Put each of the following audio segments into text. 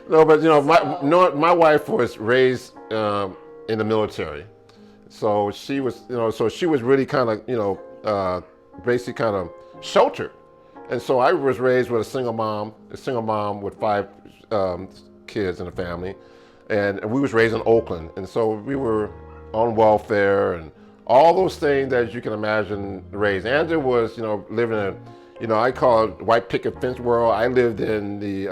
No, but So, my wife was raised in the military, so she was really kind of basically kind of sheltered, and so I was raised with a single mom with five kids in the family, and we was raised in Oakland, and so we were on welfare and all those things that you can imagine raised. Andrew was living in I call it white picket fence world. I lived in the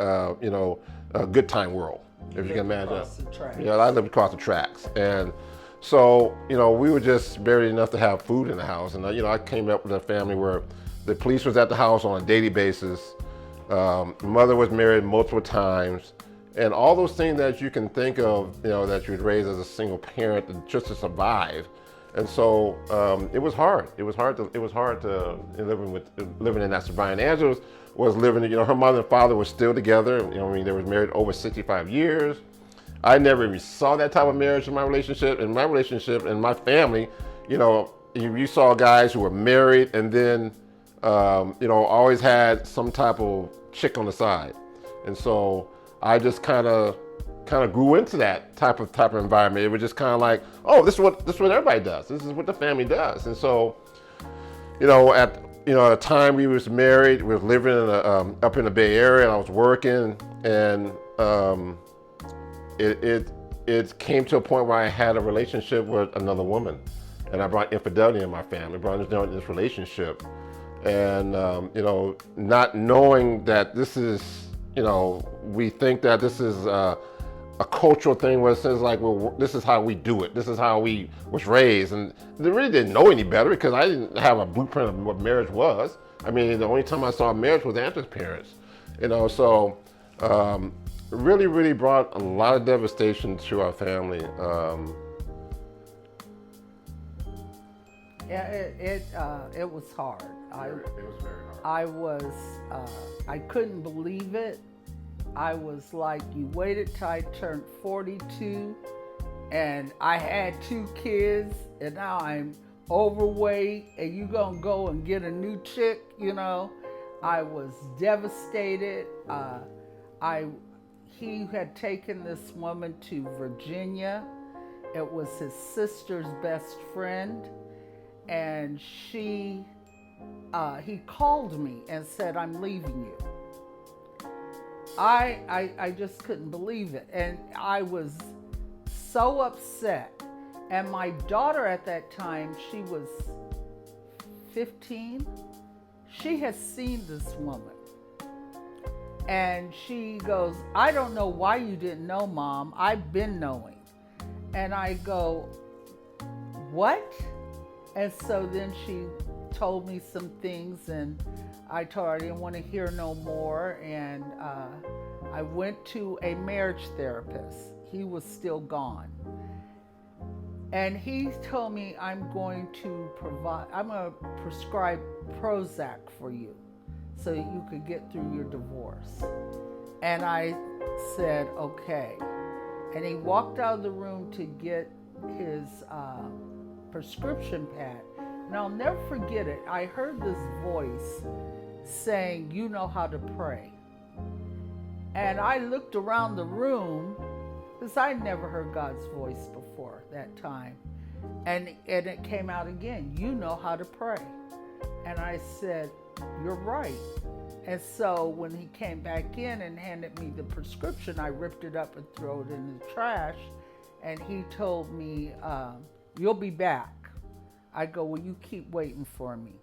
good time world, you if you can lived imagine. across the I tracks. lived across the tracks, and so we were just barely enough to have food in the house. And I came up with a family where the police was at the house on a daily basis. Mother was married multiple times, and all those things that you can think of, that you'd raise as a single parent just to survive. And so it was hard. It was hard to. It was hard to living in that survival. And Angela was living. Her mother and father were still together. They were married over 65 years. I never even saw that type of marriage in my relationship. In my relationship and my family, you saw guys who were married and then, always had some type of chick on the side. And so I just kind of grew into that type of environment. It was just kind of like, oh, this is what everybody does. This is what the family does. And so, at a time we was married, we was living up in the Bay Area, and I was working, and it came to a point where I had a relationship with another woman, and I brought infidelity in my family, brought this relationship, and not knowing that this is, we think that this is a cultural thing where it says like, well, this is how we do it. This is how we was raised, and they really didn't know any better because I didn't have a blueprint of what marriage was. I mean, the only time I saw marriage was Andrew's parents, so really, really brought a lot of devastation to our family. Yeah, it was hard. It was very hard. I was I couldn't believe it. I was like, you waited till I turned 42, and I had two kids, and now I'm overweight, and you gonna go and get a new chick, I was devastated. I He had taken this woman to Virginia. It was his sister's best friend, and he called me and said, "I'm leaving you." I just couldn't believe it, and I was so upset. And my daughter at that time, she was 15. She has seen this woman. And she goes, "I don't know why you didn't know, Mom. I've been knowing." And I go, "What?" And so then she told me some things, and I told her I didn't want to hear no more. And I went to a marriage therapist. He was still gone. And he told me, I'm going to prescribe Prozac for you so that you could get through your divorce. And I said, okay. And he walked out of the room to get his prescription pad. And I'll never forget it. I heard this voice saying, "You know how to pray." And I looked around the room because I'd never heard God's voice before that time. And it came out again, "You know how to pray." And I said, "You're right." And so when he came back in and handed me the prescription, I ripped it up and threw it in the trash. And he told me, "You'll be back." I go, "Well, you keep waiting for me."